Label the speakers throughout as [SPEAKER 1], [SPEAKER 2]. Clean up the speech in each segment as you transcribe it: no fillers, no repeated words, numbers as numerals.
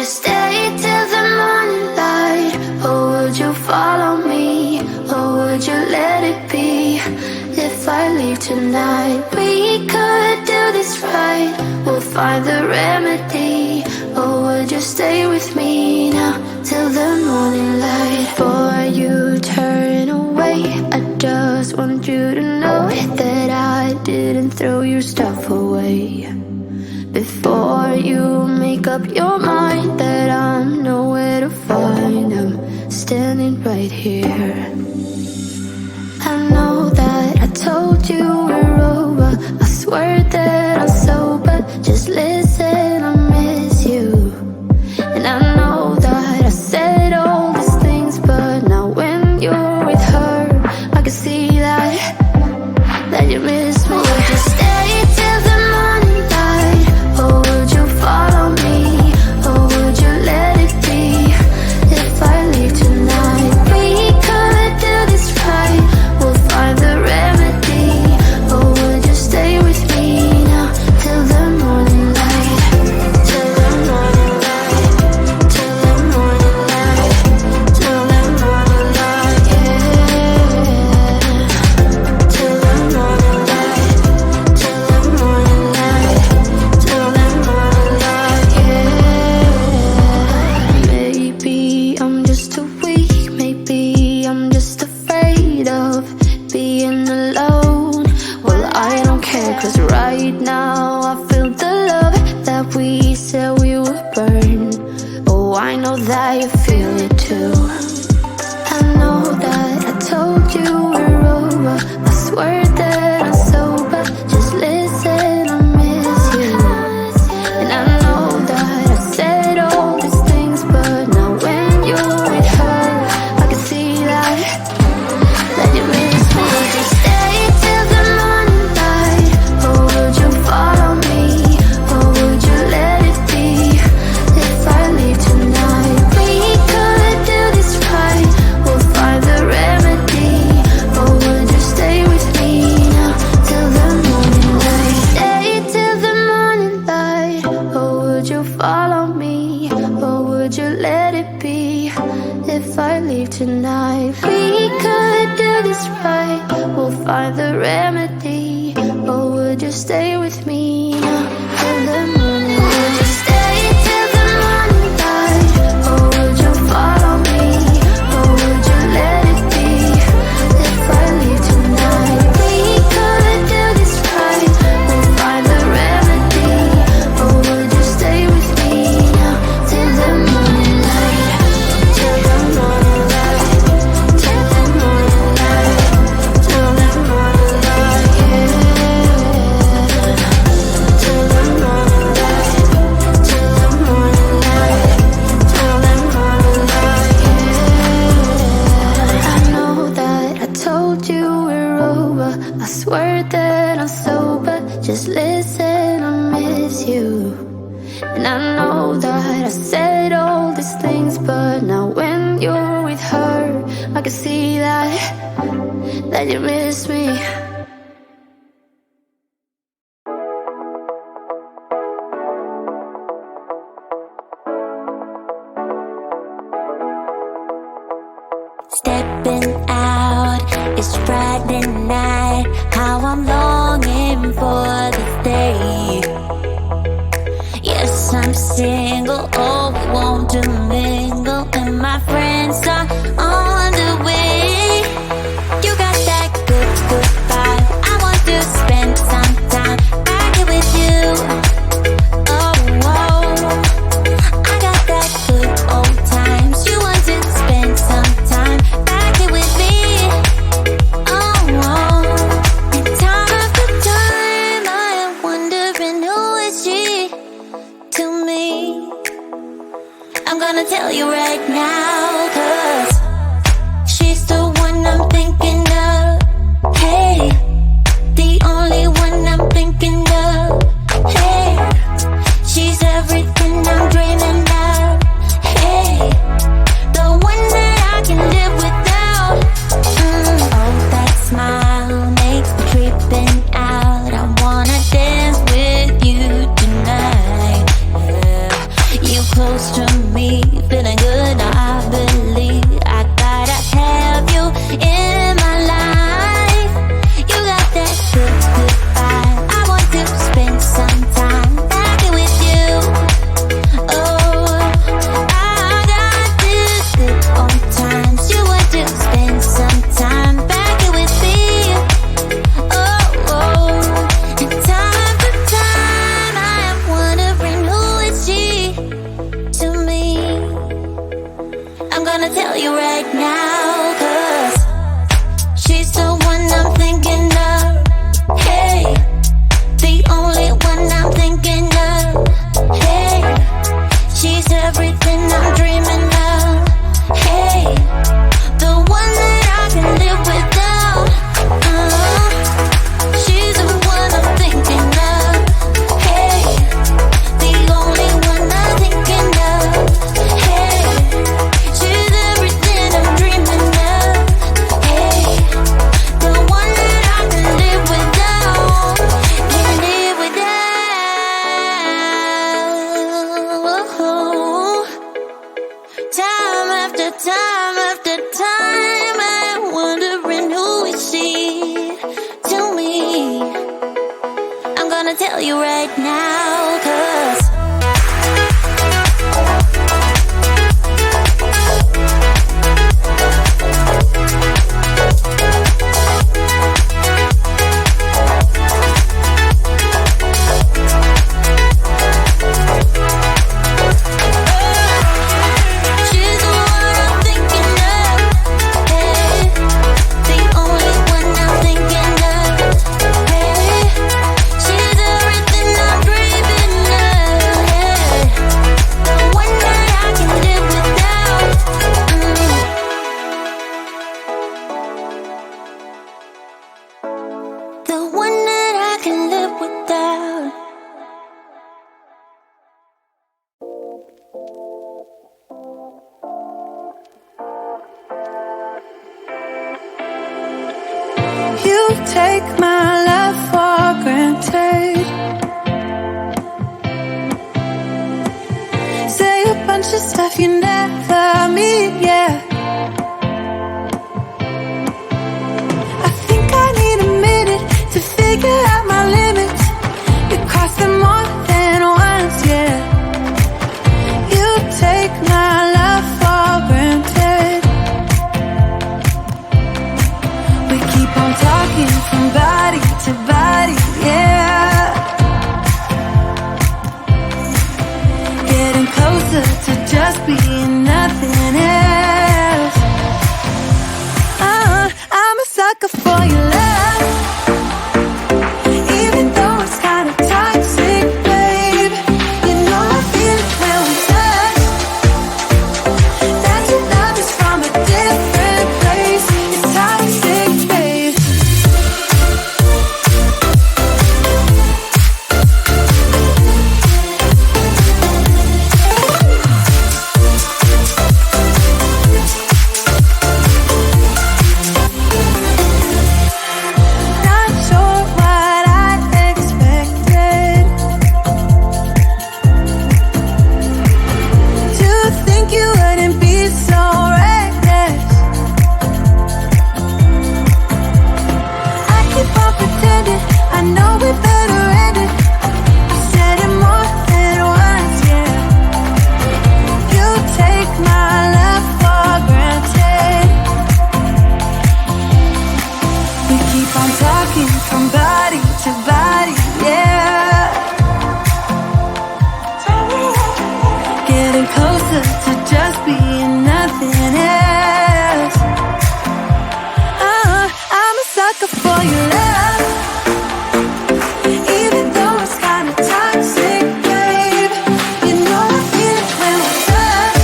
[SPEAKER 1] stay till the morning light? Or would you follow me? Or would you let it be? If I leave tonight, we could do this right. We'll find the remedy. Or would you stay with me now till the morning light? Before you turn away, I just want you to know that I didn't throw your stuff away. Before you make up your mind that I'm nowhere to find, I'm standing right here. I know that I told you we're over. I swear that I'm sober. Just listen, I miss you. And I know that I said all these things, but now when you're with her, I can see that you miss me. Would you stay till the morning light? Or would you follow me? Or would you let it be? If I leave tonight, we could do this right. We'll find the remedy. Or would you stay with me now till the morning light? Till the morning light. Till the morning light. Till the morning light, yeah. Till the morning light. Till the morning light. Till the morning light, yeah. Maybe I'm just too weak. Maybe I'm just afraid of being alone. Well, I don't care, 'cause right now I feel the love that we said we would burn. Oh, I know that you feel it too. I know that I told you we're over. I swear that I'm sober. Just listen, I miss you. And I know that I said all these things, but now when you're with her, I can see that you miss me. Would you stay till the morning light? Or would you follow me? Or would you let it be? If I leave tonight, we could do this right. We'll find the remedy. Or would you stay with me now till the morning light? Stay till the morning light. Or would you follow me? Or would you let it be? If I leave tonight, we could do this right. We'll find the remedy. Or would you stay with me now till the morning? Would you stay till the morning light? Or would you follow me? Or would you let it be? If I leave tonight, we could do this right. We'll find the remedy. Or would you stay with me now till the morning light? Till the morning light. Till the morning light. Till the morning light, yeah. Till the morning light. Till the morning light. Till the morning light, yeah. I know that I told you we're over. I swear that I'm sober. Just listen, I miss you. And I know that I said all these things, but now when you're with her, I can see that you miss me.
[SPEAKER 2] Stepping out, it's Friday night. How I'm longing for this day. Yes, I'm single, oh, we want to mingle, and my friends are on the way. You got that good, good vibe. I want to spend some time back here with you. Oh, whoa. I got that good old times. You want to spend some time back here with me. Oh, whoa. And time after time, I am wondering who is she to me. I'm gonna tell you right now, 'cause she's the one I'm thinking of. Hey, the only one I'm thinking of. Hey, she's everything I'm dreaming of. Hey, the one that I can live without. Oh, that smile makes me tripping out. I wanna dance with you tonight. Yeah. You close close to me, feeling good now I believe I gotta have you in my life. You got that good, good vibe. I want to spend some time back with you. Oh, I got this good old times. You want to spend some time back with me. Oh, oh. And time to time I am wondering who is she to me. I'm gonna tell you right now, 'cause she's the one I'm thinking of. Hey, the only one I'm thinking of. Hey, she's everything I'm dreaming of. Hey, the one that I can live without. She's the one I'm thinking of. Hey, the only one I'm thinking of. Hey, she's everything I'm dreaming of. Hey, the one that I can live without. Can live without. Time after time after time, I'm wondering who is she to me. I'm gonna tell you right now, 'cause she's the one I'm thinking of. Hey, the only one I'm thinking of. Hey, she's everything I'm dreaming of. Hey, the one that I can live without. The one that I can live without.
[SPEAKER 1] You take my love for granted. Say a bunch of stuff you never mean, yeah. I think I need a minute to figure out my limits. You cross them more than once, yeah. You take my love for granted. We keep on talking from body to body, yeah. Getting closer to just being nothing else. I'm a sucker for your love. Even though it's kinda toxic, babe. You know I feel it when we touch. That your love is from a different place. It's toxic, babe. Not sure what I expected. To think you wouldn't be so reckless. I keep on pretending I know we better end it. I said it more than once, yeah. You take my love for granted. We keep on talking from body to body, yeah. Getting closer to just being nothing else. I'm a sucker for your love. Even though it's kinda toxic, babe. You know I feel it when we touch.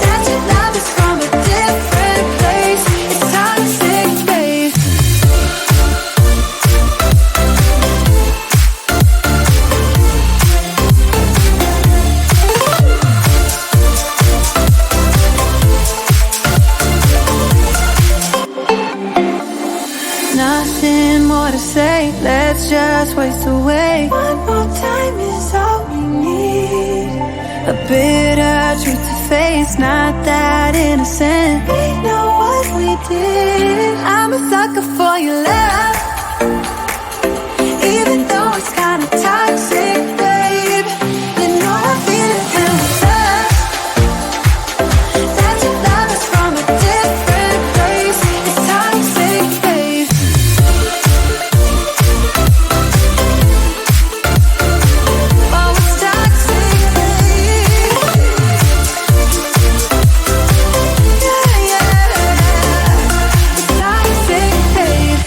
[SPEAKER 1] That your love is from a different place. It's toxic, babe. Nothing more to say, let's just waste away. One more time is all we need.
[SPEAKER 3] a bitter truth to face, not that innocent. We know what we did. I'm a sucker for your love, even though it's kinda toxic, babe. You know I feel it when we touch, that your love is from a different place. It's toxic, babe. Oh, it's toxic, babe. Yeah, yeah. It's toxic, babe.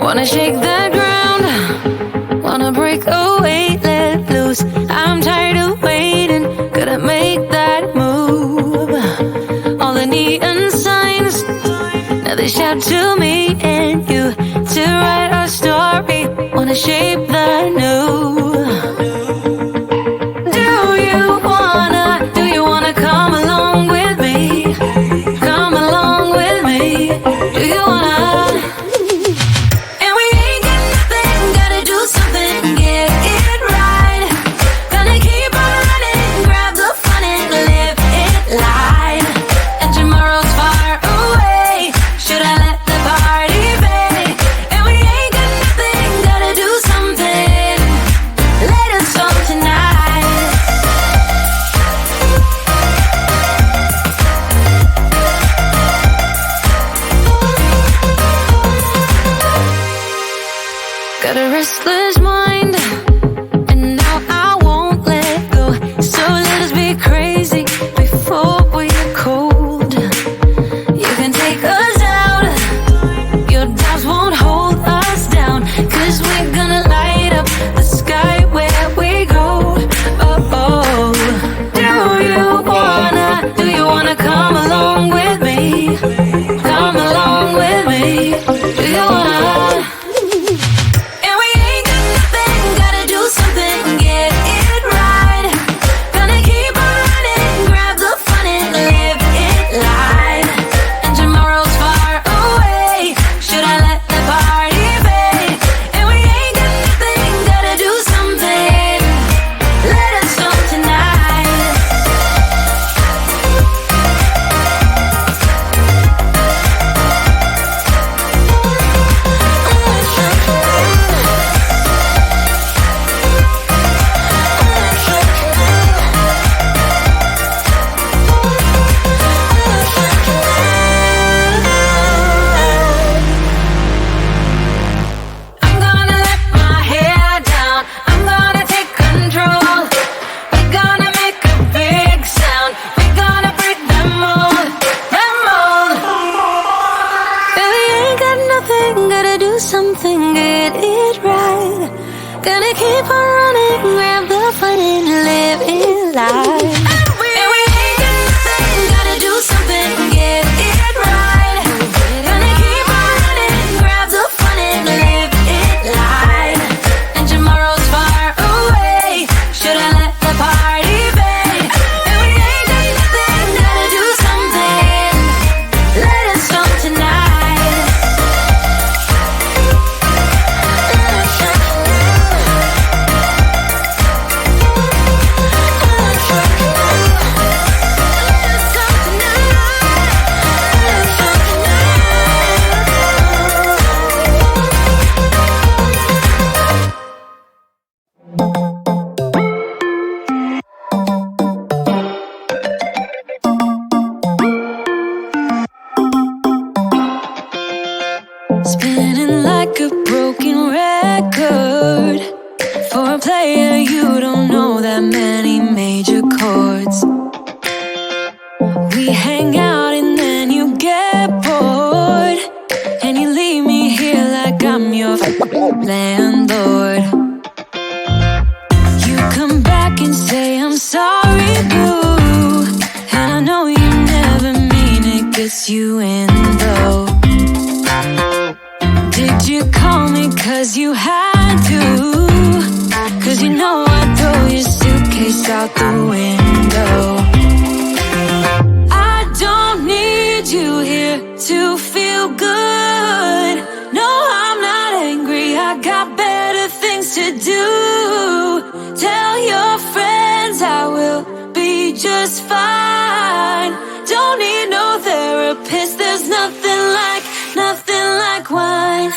[SPEAKER 1] Wanna shake the ground, wanna break away, let loose. I'm tired of waiting, gotta make that move. All the neon signs, now they shout to me and you to write our story. Wanna shape the new. Do you wanna come along with me? Come along with me. Do you wanna? And we ain't got nothing, gotta do something, get it right. Gonna keep on running, grab the fun and live it light. And tomorrow's far away, should I let the party fade? And we ain't got nothing, gotta do something, let us all tonight. Got a restless mind, and now I won't let go. So let us be crazy before we're cold. You can take us out, your doubts won't hold us down, 'cause we're gonna light up the sky where we go. Oh, oh. Do you wanna come along with me? Come along with me. Do you wanna? And we ain't got nothing, gotta do something, get it right. Gonna keep on running, grab the fun and live it light. And tomorrow's far away, should I let the party fade? And we ain't got nothing, gotta do something, let us go tonight. I'm gonna let my hair down, I'm gonna take control. We're gonna make a big sound, we're gonna break the mold, the mold. And we ain't got nothing, gotta do something, get it right. Gonna keep on running, grab the fun and live it life. And we ain't got nothing, gotta do something, get it right. Gonna keep on running, grab the fun and live it life. And tomorrow's far away, should I let the party fade? And we ain't got nothing, gotta do something, let us go tonight. Spinning like a broken record. For a player, you don't know that many major chords. We hang out and then you get bored, and you leave me here like I'm your landlord. You come back and say I'm sorry, boo, and I know you never mean it, gets you in though. Did you call me 'cause you had to? 'Cause you know I'd throw your suitcase out the window. I don't need you here.
[SPEAKER 3] to feel good. No, I'm not angry, I got better things to do. Tell your friends I will be just fine. Don't need no therapist, there's nothing like wine.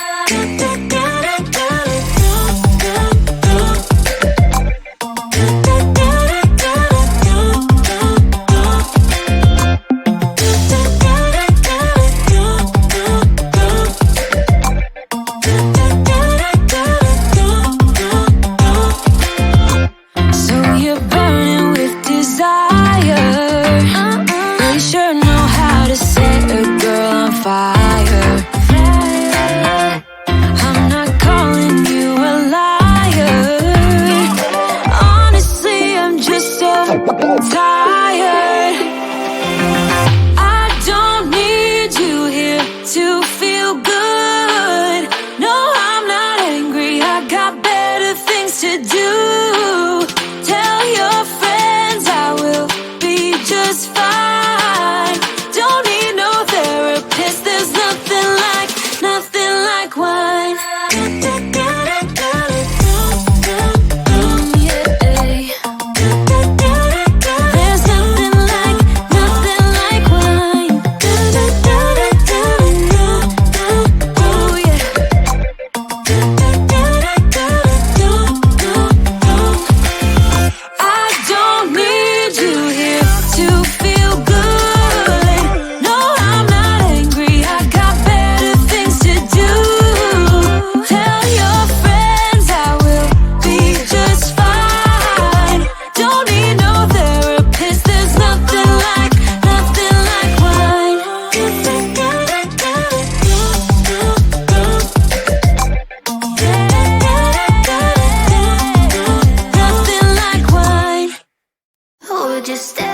[SPEAKER 1] Just stay